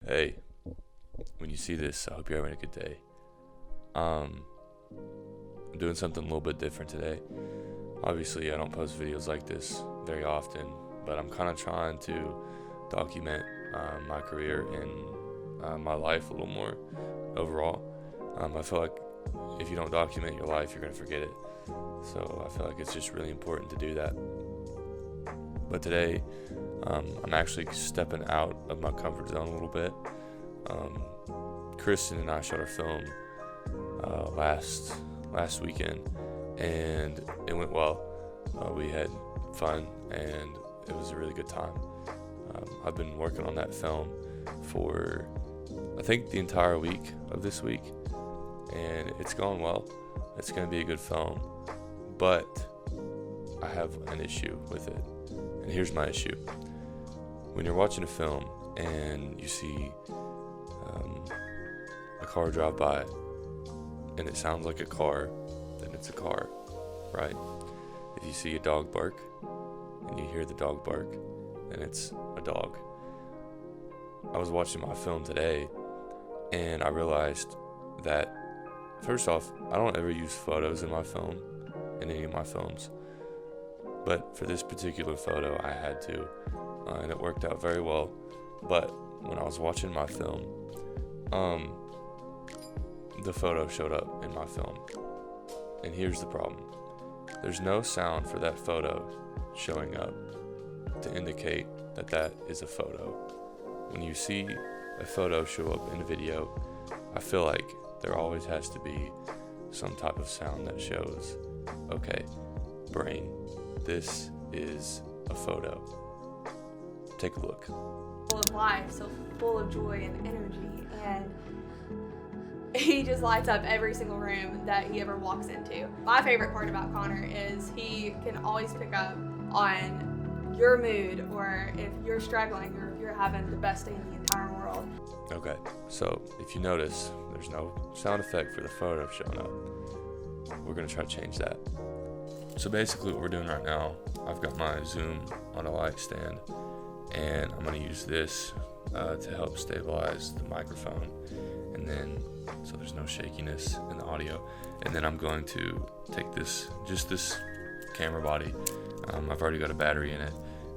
Hey, when you see this, I hope you're having a good day. I'm doing something a little bit different today. Obviously, I don't post videos like this very often, but I'm kind of trying to document my career and my life a little more overall. I feel like if you don't document your life, you're going to forget it. So I feel like it's just really important to do that. But today, I'm actually stepping out of my comfort zone a little bit. Kristen and I shot our film last weekend, and it went well. We had fun, and it was a really good time. I've been working on that film for, I think, the entire week of this week, and it's going well. It's going to be a good film, but I have an issue with it, and here's my issue. When you're watching a film and you see a car drive by and it sounds like a car, then it's a car, right? If you see a dog bark and you hear the dog bark, then it's a dog. I was watching my film today and I realized that, first off, I don't ever use photos in my film, in any of my films. But for this particular photo, I had to, and it worked out very well. But when I was watching my film, the photo showed up in my film. And here's the problem. There's no sound for that photo showing up to indicate that that is a photo. When you see a photo show up in a video, I feel like there always has to be some type of sound that shows, okay, brain, this is a photo. Take a look. Full of life, so full of joy and energy, and he just lights up every single room that he ever walks into. My favorite part about Connor is he can always pick up on your mood, or if you're struggling, or if you're having the best day in the entire world. Okay, so if you notice, there's no sound effect for the photo showing up. We're gonna try to change that. So basically what we're doing right now, I've got my Zoom on a light stand, and I'm gonna use this to help stabilize the microphone, and then so there's no shakiness in the audio. And then I'm going to take this camera body, I've already got a battery in it,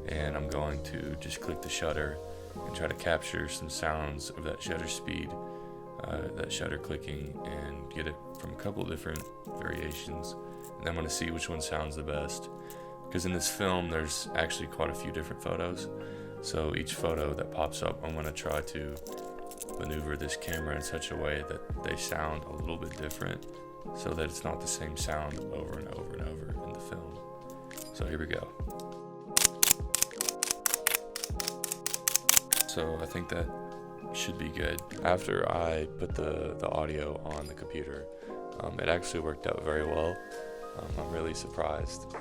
and I'm going to just click the shutter and try to capture some sounds of that shutter speed, that shutter clicking, and get it from a couple of different variations. And I'm going to see which one sounds the best, because in this film there's actually quite a few different photos. So each photo that pops up, I'm going to try to maneuver this camera in such a way that they sound a little bit different, so that it's not the same sound over and over and over in the film. So here we go. So I think that should be good. After I put the audio on the computer, it actually worked out very well. I'm really surprised.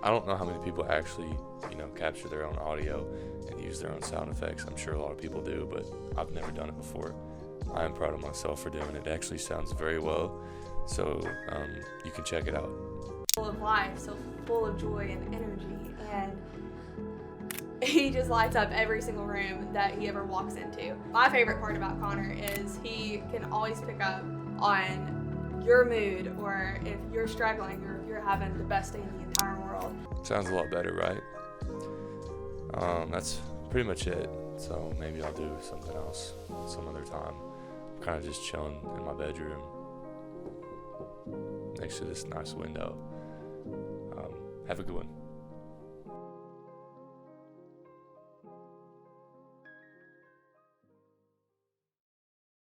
I don't know how many people actually, capture their own audio and use their own sound effects. I'm sure a lot of people do, but I've never done it before. I am proud of myself for doing it. It actually sounds very well, so you can check it out. Full of life, so full of joy and energy, and he just lights up every single room that he ever walks into. My favorite part about Connor is he can always pick up on your mood, or if you're struggling, or if you're having the best day in the entire world. Sounds a lot better, right? That's pretty much it. So maybe I'll do something else some other time. I'm kind of just chilling in my bedroom next to this nice window. Have a good one.